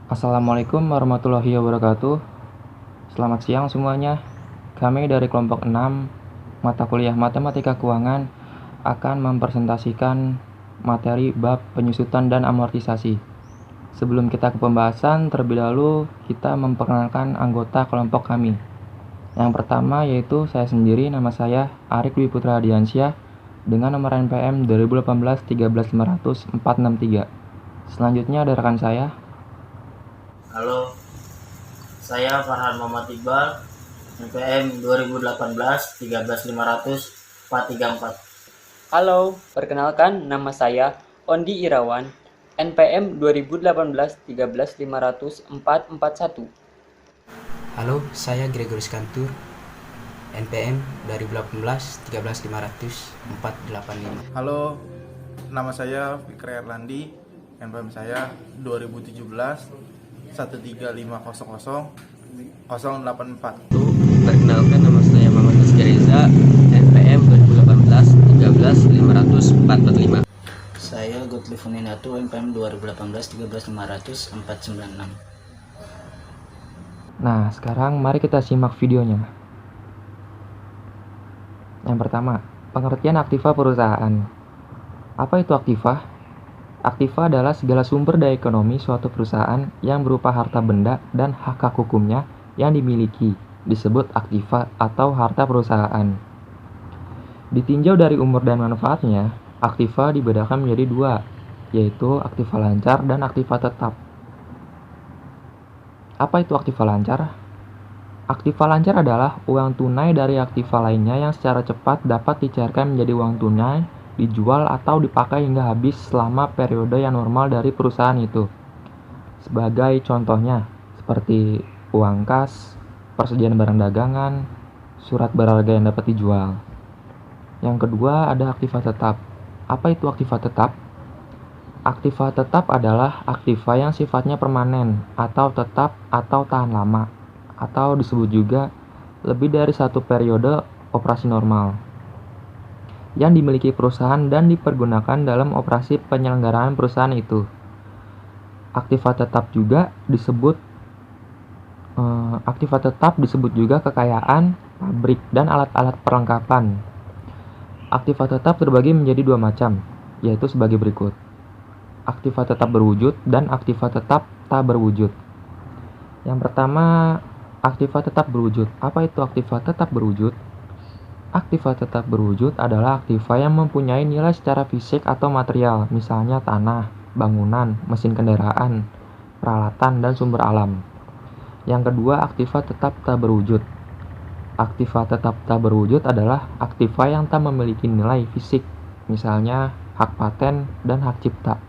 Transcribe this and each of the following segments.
Assalamualaikum warahmatullahi wabarakatuh. Selamat siang semuanya. Kami dari kelompok 6 mata kuliah Matematika Keuangan akan mempresentasikan materi bab penyusutan dan amortisasi. Sebelum kita ke pembahasan, terlebih dahulu kita memperkenalkan anggota kelompok kami. Yang pertama yaitu saya sendiri, nama saya Arik Dwi Putra Diansyah dengan nomor NPM 2018 13500 463. Selanjutnya ada rekan saya. Halo, saya Farhan Muhammad Iqbal, NPM 2018 13500 434. Halo, perkenalkan nama saya Ondi Irawan, NPM 2018 13500 441. Halo, saya Gregorius Kantur, NPM 2018 13500 485. Halo, nama saya Fikri Erlandi, NPM saya 2017 13500 084. Perkenalkan, nama saya Muhammad Rizky Reza, NPM 2018 13500 445. Saya Gottlieb Funinatu, NPM 2018 13500 496. Nah, sekarang mari kita simak videonya. Yang pertama, pengertian aktiva perusahaan. Apa itu aktiva? Aktiva adalah segala sumber daya ekonomi suatu perusahaan yang berupa harta benda dan hak-hak hukumnya yang dimiliki, disebut aktiva atau harta perusahaan. Ditinjau dari umur dan manfaatnya, aktiva dibedakan menjadi dua, yaitu aktiva lancar dan aktiva tetap. Apa itu aktiva lancar? Aktiva lancar adalah uang tunai dari aktiva lainnya yang secara cepat dapat dicairkan menjadi uang tunai, dijual atau dipakai hingga habis selama periode yang normal dari perusahaan itu. Sebagai contohnya, seperti uang kas, persediaan barang dagangan, surat berharga yang dapat dijual. Yang kedua ada aktiva tetap. Apa itu aktiva tetap? Aktiva tetap adalah aktiva yang sifatnya permanen atau tetap atau tahan lama, atau disebut juga lebih dari satu periode operasi normal, yang dimiliki perusahaan dan dipergunakan dalam operasi penyelenggaraan perusahaan itu. Aktiva tetap disebut juga kekayaan, pabrik, dan alat-alat perlengkapan. Aktiva tetap terbagi menjadi dua macam, yaitu sebagai berikut. Aktiva tetap berwujud dan aktiva tetap tak berwujud. Yang pertama, aktiva tetap berwujud. Apa itu aktiva tetap berwujud? Aktiva tetap berwujud adalah aktiva yang mempunyai nilai secara fisik atau material, misalnya tanah, bangunan, mesin kendaraan, peralatan, dan sumber alam. Yang kedua, aktiva tetap tak berwujud. Aktiva tetap tak berwujud adalah aktiva yang tak memiliki nilai fisik, misalnya hak paten dan hak cipta.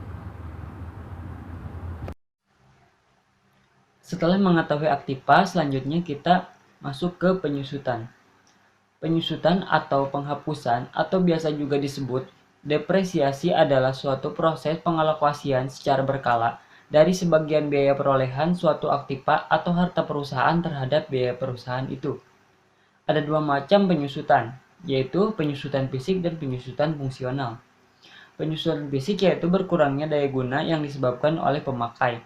Setelah mengetahui aktiva, selanjutnya kita masuk ke penyusutan. Penyusutan atau penghapusan atau biasa juga disebut depresiasi adalah suatu proses pengalokasian secara berkala dari sebagian biaya perolehan suatu aktiva atau harta perusahaan terhadap biaya perusahaan itu. Ada dua macam penyusutan, yaitu penyusutan fisik dan penyusutan fungsional. Penyusutan fisik yaitu berkurangnya daya guna yang disebabkan oleh pemakai.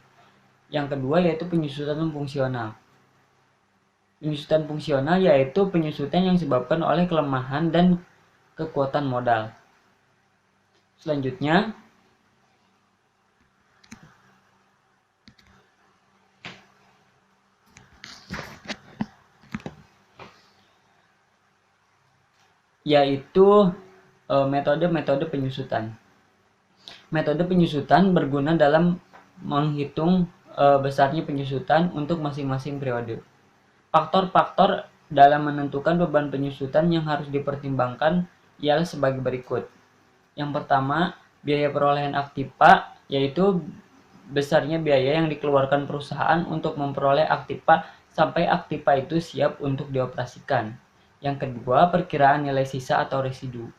Yang kedua yaitu penyusutan fungsional. Penyusutan fungsional yaitu penyusutan yang disebabkan oleh kelemahan dan kekuatan modal. Selanjutnya, yaitu metode-metode penyusutan. Metode penyusutan berguna dalam menghitung besarnya penyusutan untuk masing-masing periode. Faktor-faktor dalam menentukan beban penyusutan yang harus dipertimbangkan ialah sebagai berikut. Yang pertama, biaya perolehan aktiva, yaitu besarnya biaya yang dikeluarkan perusahaan untuk memperoleh aktiva sampai aktiva itu siap untuk dioperasikan. Yang kedua, perkiraan nilai sisa atau residu,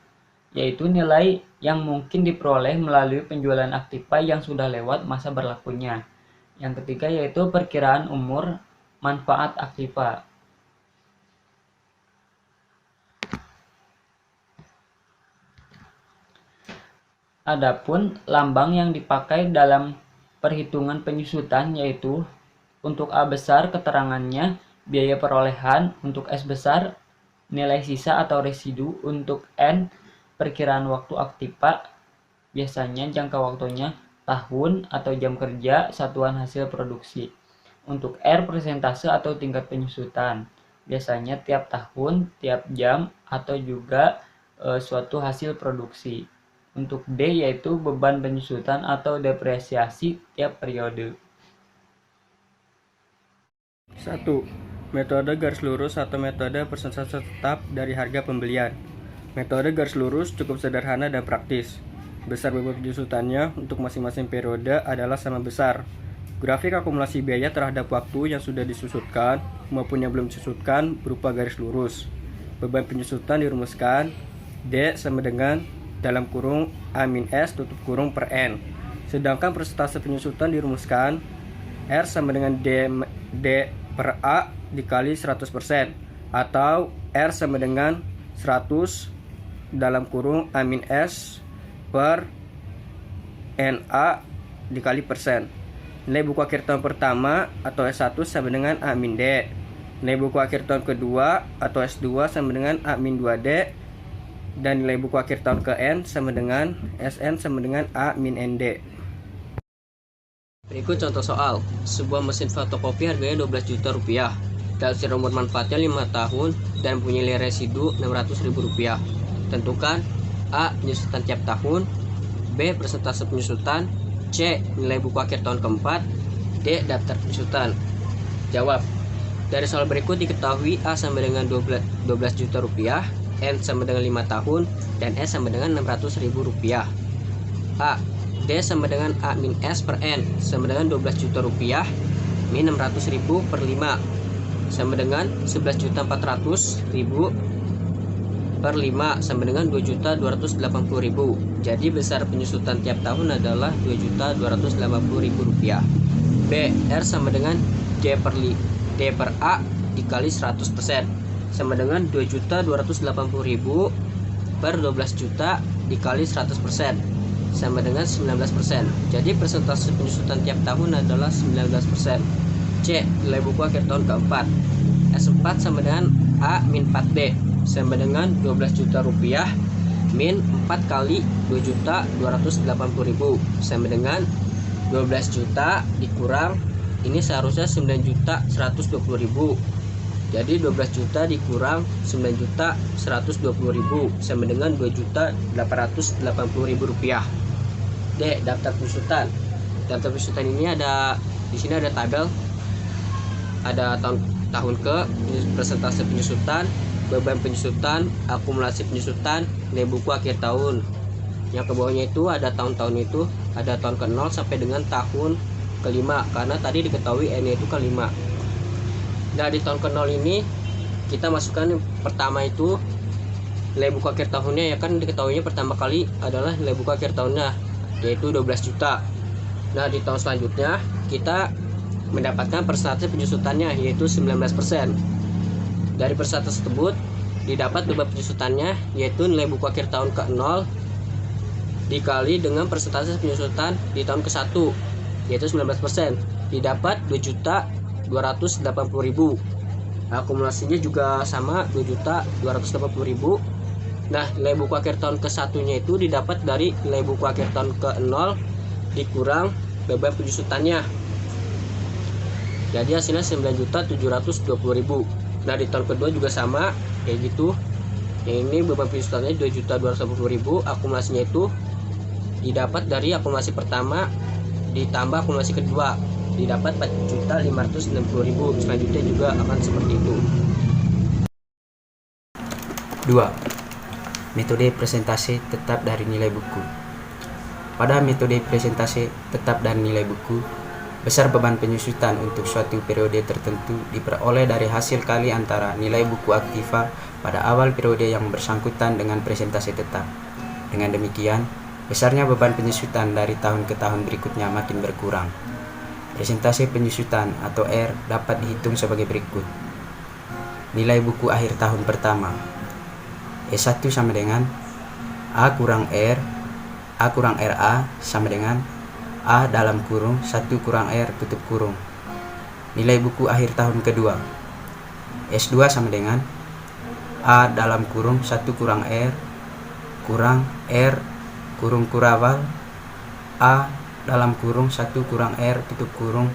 yaitu nilai yang mungkin diperoleh melalui penjualan aktiva yang sudah lewat masa berlakunya. Yang ketiga yaitu perkiraan umur manfaat aktiva. Adapun lambang yang dipakai dalam perhitungan penyusutan, yaitu untuk A besar keterangannya biaya perolehan, untuk S besar nilai sisa atau residu, untuk N perkiraan waktu aktiva, biasanya jangka waktunya tahun atau jam kerja satuan hasil produksi. Untuk R persentase atau tingkat penyusutan, biasanya tiap tahun, tiap jam, atau juga suatu hasil produksi. Untuk D yaitu beban penyusutan atau depresiasi tiap periode. 1. Metode garis lurus atau metode persentase tetap dari harga pembelian. Metode garis lurus cukup sederhana dan praktis. Besar beban penyusutannya untuk masing-masing periode adalah sama besar. Grafik akumulasi biaya terhadap waktu yang sudah disusutkan maupun yang belum disusutkan berupa garis lurus. Beban penyusutan dirumuskan D sama dengan dalam kurung A-S tutup kurung per N. Sedangkan persentase penyusutan dirumuskan R sama dengan D per A dikali 100% atau R sama dengan 100 dalam kurung A-S per NA dikali persen. Nilai buku akhir tahun pertama atau S1 sama dengan A-D. Nilai buku akhir tahun kedua atau S2 sama dengan A-2D. Dan nilai buku akhir tahun ke N sama dengan SN sama dengan A-ND. Berikut contoh soal. Sebuah mesin fotokopi harganya 12 juta rupiah. Dalsir umur manfaatnya 5 tahun dan punya nilai residu 600 ribu rupiah. Tentukan A. Penyusutan tiap tahun, B. Persentase penyusutan, C. Nilai buku akhir tahun keempat, D. Daftar penyusutan. Jawab. Dari soal berikut diketahui A sama dengan 12 juta rupiah, N sama dengan 5 tahun, dan S sama dengan 600 ribu rupiah. A. D sama dengan A-S per N sama dengan 12 juta rupiah min 600 ribu per 5 sama dengan 11 juta 400 ribu per 5 sama dengan 2 juta 280 ribu. Jadi besar penyusutan tiap tahun adalah 2 juta 280 ribu rupiah. B. R sama dengan D per A dikali 100% sama dengan 2 juta 280 ribu per 12 juta dikali 100% sama dengan 19%. Jadi persentase penyusutan tiap tahun adalah 19%. C. Nilai buku akhir tahun keempat. S4 sama dengan A min 4D sama dengan 12 juta rupiah min 4 kali 2 juta 280 ribu sama dengan 12 juta dikurang, ini seharusnya 9 juta 120 ribu. Jadi 12 juta dikurang 9 juta 120 ribu sama dengan 2 juta 880 ribu rupiah. D. Daftar penyusutan. Daftar penyusutan ini ada di sini ada tabel, ada tahun ke, persentase penyusutan, beban penyusutan, akumulasi penyusutan, nilai buku akhir tahun. Yang ke bawahnya itu ada tahun-tahun, itu ada tahun ke 0 sampai dengan tahun ke-5 karena tadi diketahui N itu ke-5. Nah, di tahun ke-0 ini kita masukkan pertama itu nilai buku akhir tahunnya, ya kan diketahuinya pertama kali adalah nilai buku akhir tahunnya yaitu 12 juta. Nah, di tahun selanjutnya kita mendapatkan persentase penyusutannya yaitu 19%. Dari persentase tersebut didapat beban penyusutannya yaitu nilai buku akhir tahun ke-0 dikali dengan persentase penyusutan di tahun ke-1 yaitu 19%, didapat 2 juta 280 ribu. Akumulasinya juga sama 2 juta 280 ribu. Nah, nilai buku akhir tahun ke-1-nya itu didapat dari nilai buku akhir tahun ke-0 dikurang beban penyusutannya. Jadi hasilnya 9 juta 720 ribu. Nah, di tahun kedua juga sama kayak gitu. Yang ini beban penyusutannya 2 juta 280 ribu. Akumulasinya itu didapat dari akumulasi pertama ditambah akumulasi kedua, didapat 4 juta 560 ribu. Selanjutnya juga akan seperti itu. 2. Metode presentasi tetap dari nilai buku. Pada metode presentasi tetap dari nilai buku, besar beban penyusutan untuk suatu periode tertentu diperoleh dari hasil kali antara nilai buku aktiva pada awal periode yang bersangkutan dengan presentasi tetap. Dengan demikian, besarnya beban penyusutan dari tahun ke tahun berikutnya makin berkurang. Presentasi penyusutan atau R dapat dihitung sebagai berikut. Nilai buku akhir tahun pertama. S1 sama dengan A kurang R, A kurang RA sama dengan A dalam kurung 1 kurang R tutup kurung. Nilai buku akhir tahun kedua. S2 sama dengan A dalam kurung 1 kurang R kurang R kurung kurawal A dalam kurung 1 kurang R tutup kurung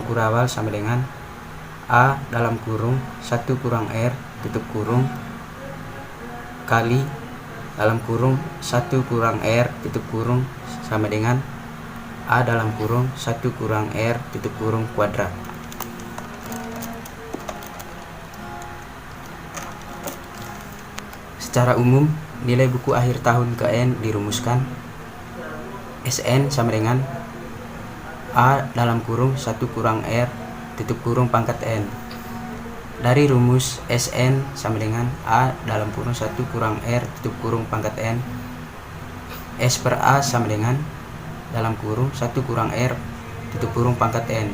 kurawal sama dengan A dalam kurung 1 kurang R tutup kurung kali dalam kurung 1 kurang R tutup kurung sama dengan A dalam kurung 1 kurang R tutup kurung kuadrat. Secara umum, nilai buku akhir tahun ke N dirumuskan Sn sama dengan A dalam kurung 1 kurang R tutup kurung pangkat N. Dari rumus Sn sama dengan A dalam kurung 1 kurang R tutup kurung pangkat N, S per A sama dengan dalam kurung 1 kurang R tutup kurung pangkat N.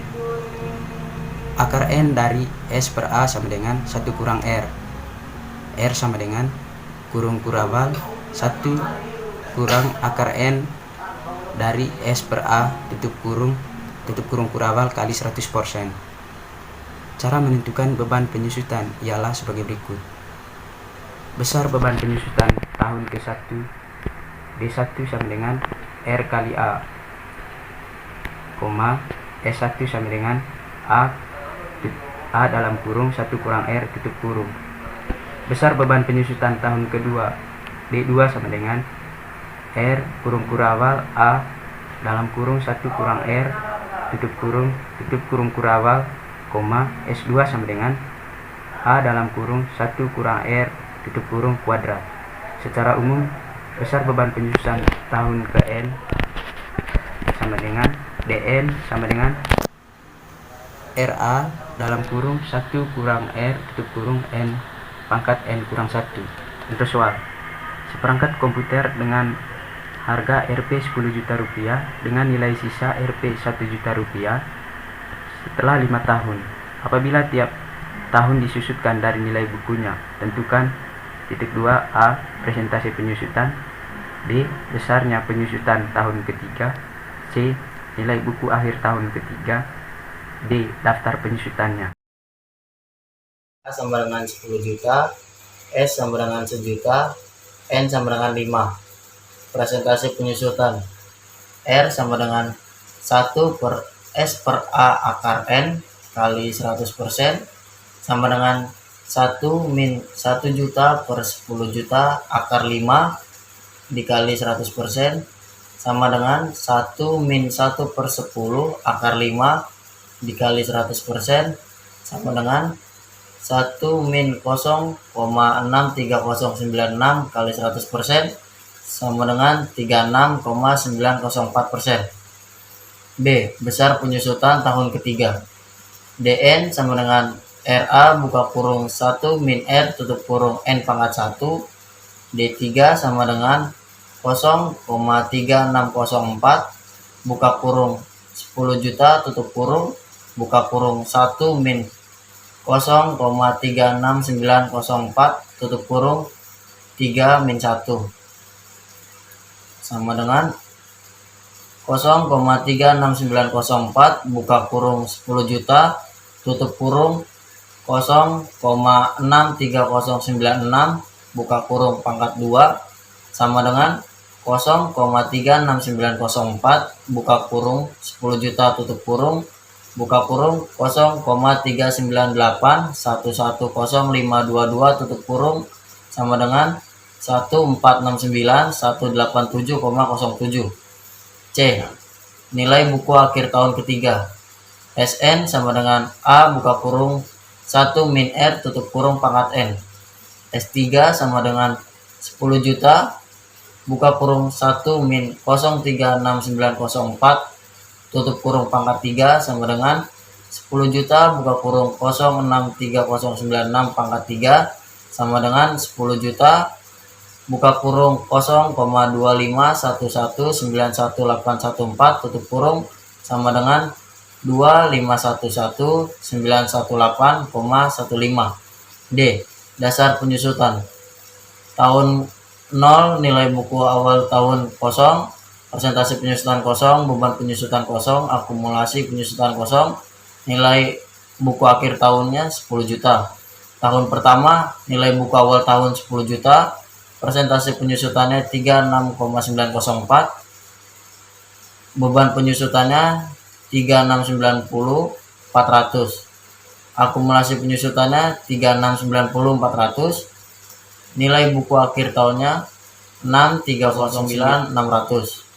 Akar N dari S per A sama dengan 1 kurang R. R sama dengan kurung kurawal 1 kurang akar N dari S per A tutup kurung kurawal kali 100%. Cara menentukan beban penyusutan ialah sebagai berikut. Besar beban penyusutan tahun ke-1 D1 sama dengan R kali A, S1 sama dengan A dalam kurung 1 kurang R tutup kurung. Besar beban penyusutan tahun kedua D2 sama dengan R kurung kurawal A dalam kurung 1 kurang R tutup kurung kurawal, S2 sama dengan A dalam kurung 1 kurang R tutup kurung kuadrat. Secara umum, besar beban penyusutan tahun ke N sama dengan DN sama dengan RA dalam kurung 1 kurang R tutup kurung N pangkat N kurang 1. Untuk soal, seperangkat komputer dengan harga Rp 10 juta rupiah dengan nilai sisa Rp 1 juta rupiah setelah 5 tahun. Apabila tiap tahun disusutkan dari nilai bukunya, tentukan titik 2 A. Presentasi penyusutan, B. Besarnya penyusutan tahun ketiga, C. Nilai buku akhir tahun ketiga, D. Daftar penyusutannya. A sama dengan 10 juta, S sama dengan 1 juta, N sama dengan 5. Presentasi penyusutan, R sama dengan 1 per S per A akar N kali 100% sama dengan 1 min 1 juta per 10 juta akar 5 dikali 100% sama dengan 1 min 1 per 10 akar 5 dikali 100% sama dengan 1 min 0,63096 kali 100% sama dengan 36,904%. B. Besar penyusutan tahun ketiga. DN sama dengan RA buka kurung 1 min R tutup kurung N pangkat 1. D3 sama dengan 0,3604 buka kurung 10 juta tutup kurung buka kurung 1 min 0,36904 tutup kurung 3 min 1 sama dengan 0,36904 buka kurung 10 juta tutup kurung 0,63096 buka kurung pangkat 2 sama dengan 0,36904 buka kurung 10 juta tutup kurung buka kurung 0,398110522 tutup kurung sama dengan 1469187,07. C. Nilai buku akhir tahun ketiga. Sn sama dengan A buka kurung 1 min R tutup kurung pangkat N. S3 sama dengan 10 juta buka kurung 1 min 036904 tutup kurung pangkat 3 sama dengan 10 juta buka kurung 063096 pangkat 3 sama dengan 10 juta buka kurung 0,251191814 tutup kurung sama dengan 2511918,15. D. Dasar penyusutan tahun 0 nilai buku awal tahun kosong persentase penyusutan kosong, beban penyusutan kosong, akumulasi penyusutan kosong, nilai buku akhir tahunnya 10 juta. Tahun pertama, nilai buku awal tahun 10 juta, persentase penyusutannya 36,904, beban penyusutannya 3690 400, akumulasi penyusutannya 3690 400, nilai buku akhir tahunnya 6309 600.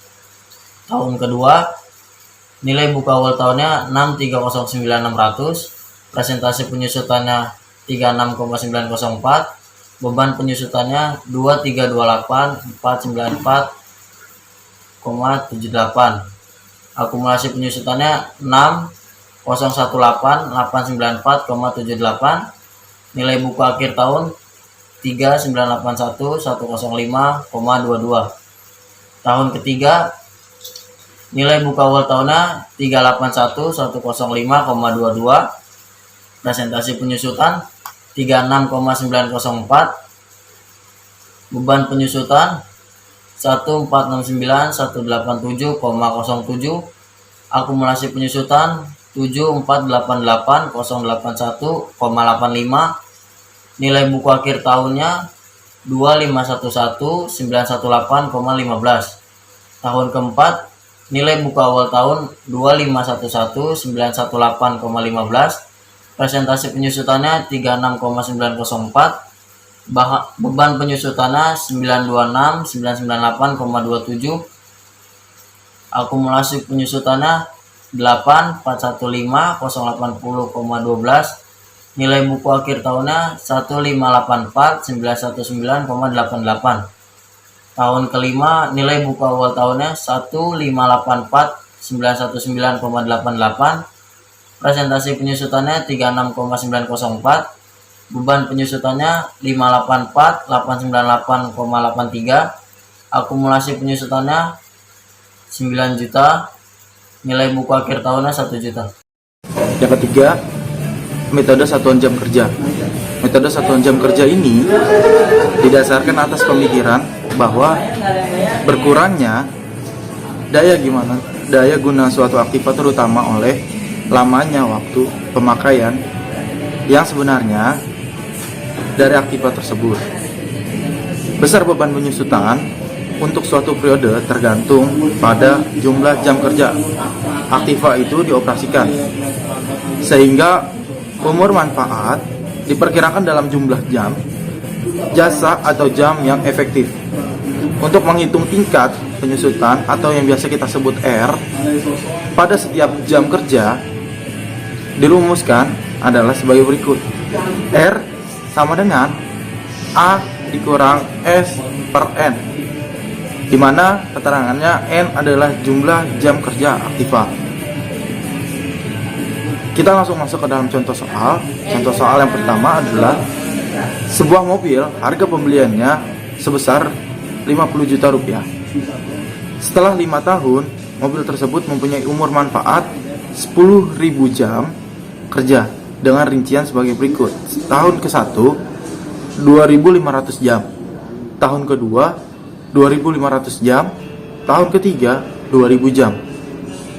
Tahun kedua, nilai buku awal tahunnya 6309 600, presentasi penyusutannya 36,904, beban penyusutannya 2328 494,78, akumulasi penyusutannya 6018 894,78, nilai buku akhir tahun 3981 105,22. Tahun ketiga, nilai buku awal tahunnya 381 105,22, presentasi penyusutan 36,904, beban penyusutan 1469 187,07, akumulasi penyusutan 7488 081,85, nilai buku akhir tahunnya 2511 918,15. Tahun keempat, nilai buku awal tahun 2511 918,15, presentasi penyusutannya 36,904, beban penyusutannya 926 998,27, akumulasi penyusutannya 8 415 080,12, nilai buku akhir tahunnya 1584 919,88. Tahun kelima, nilai buku awal tahunnya 1584 919,88, presentasi penyusutannya 36,904, beban penyusutannya 584 898,83, akumulasi penyusutannya 9 juta, nilai buku akhir tahunnya 1 juta. Yang ketiga, metode satuan jam kerja. Metode satuan jam kerja ini didasarkan atas pemikiran bahwa berkurangnya daya guna suatu aktiva terutama oleh lamanya waktu pemakaian yang sebenarnya dari aktiva tersebut. Besar beban penyusutan untuk suatu periode tergantung pada jumlah jam kerja aktiva itu dioperasikan, sehingga umur manfaat diperkirakan dalam jumlah jam jasa atau jam yang efektif. Untuk menghitung tingkat penyusutan atau yang biasa kita sebut R pada setiap jam kerja dirumuskan adalah sebagai berikut. R sama dengan A dikurang S per N, di mana keterangannya N adalah jumlah jam kerja aktiva. Kita langsung masuk ke dalam contoh soal. Contoh soal yang pertama adalah sebuah mobil harga pembeliannya sebesar 50 juta rupiah. Setelah 5 tahun, mobil tersebut mempunyai umur manfaat 10.000 jam kerja dengan rincian sebagai berikut. Tahun ke-1 2.500 jam, tahun kedua 2.500 jam, tahun ketiga 2.000 jam,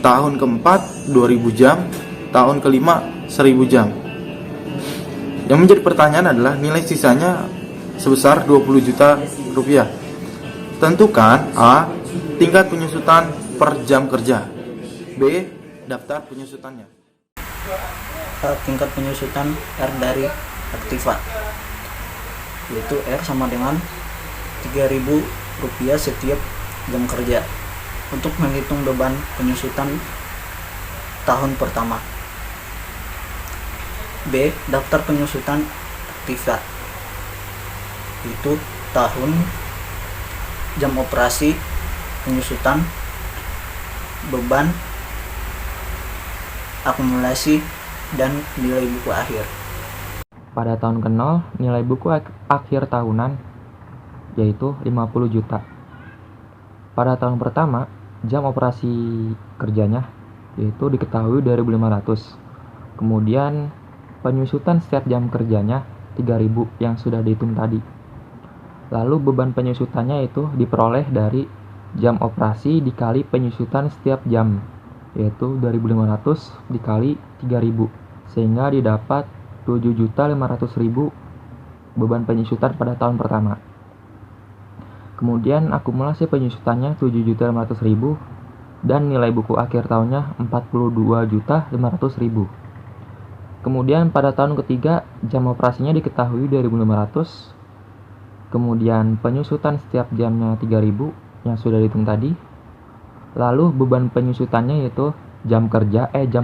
tahun keempat 2.000 jam, tahun kelima 1.000 jam. Yang menjadi pertanyaan adalah nilai sisanya sebesar 20 juta rupiah. Tentukan A. tingkat penyusutan per jam kerja, B. daftar penyusutannya. A. tingkat penyusutan R dari aktiva, yaitu R sama dengan 3.000 rupiah setiap jam kerja. Untuk menghitung beban penyusutan tahun pertama, B. daftar penyusutan aktiva, itu tahun, jam operasi, penyusutan, beban, akumulasi, dan nilai buku akhir. Pada tahun ke-0, nilai buku akhir tahunan yaitu 50 juta. Pada tahun pertama, jam operasi kerjanya yaitu diketahui 2.500. Kemudian penyusutan setiap jam kerjanya 3.000 yang sudah dihitung tadi. Lalu beban penyusutannya itu diperoleh dari jam operasi dikali penyusutan setiap jam, yaitu 2.500 dikali 3.000, sehingga didapat 7.500.000 beban penyusutan pada tahun pertama. Kemudian akumulasi penyusutannya 7.500.000 dan nilai buku akhir tahunnya 42.500.000. Kemudian pada tahun ketiga jam operasinya diketahui 2.500, kemudian penyusutan setiap jamnya 3.000 yang sudah dihitung tadi. Lalu beban penyusutannya yaitu jam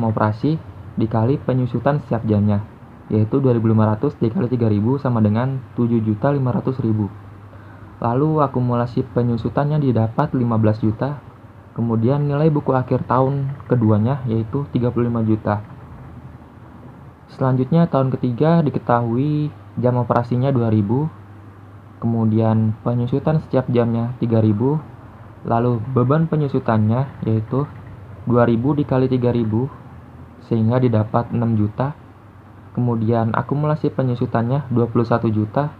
operasi dikali penyusutan setiap jamnya, yaitu 2.500 dikali 3.000 sama dengan 7.500.000. Lalu akumulasi penyusutannya didapat 15 juta. Kemudian nilai buku akhir tahun keduanya yaitu 35 juta. Selanjutnya tahun ketiga diketahui jam operasinya 2.000, kemudian penyusutan setiap jamnya 3.000, lalu beban penyusutannya yaitu 2.000 dikali 3.000 sehingga didapat 6 juta. Kemudian akumulasi penyusutannya 21 juta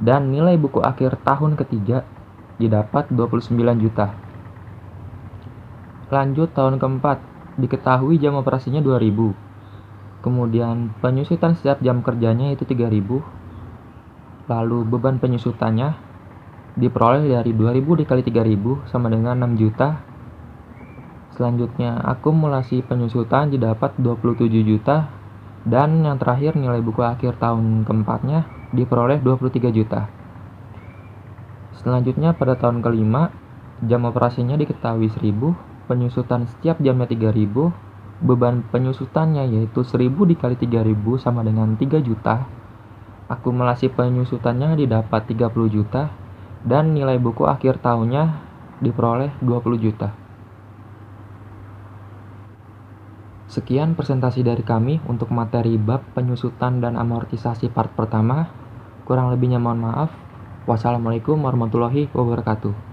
dan nilai buku akhir tahun ketiga didapat 29 juta. Lanjut tahun keempat diketahui jam operasinya 2.000. Kemudian penyusutan setiap jam kerjanya itu 3.000. Lalu beban penyusutannya diperoleh dari 2.000 dikali 3.000 sama dengan 6 juta. Selanjutnya akumulasi penyusutan didapat 27 juta. Dan yang terakhir nilai buku akhir tahun keempatnya diperoleh 23 juta. Selanjutnya pada tahun kelima jam operasinya diketahui 1.000, penyusutan setiap jamnya 3.000. Beban penyusutannya yaitu 1.000 dikali 3.000 sama dengan 3 juta. Akumulasi penyusutannya didapat 30 juta dan nilai buku akhir tahunnya diperoleh 20 juta. Sekian presentasi dari kami untuk materi bab penyusutan dan amortisasi part pertama. Kurang lebihnya mohon maaf. Wassalamualaikum warahmatullahi wabarakatuh.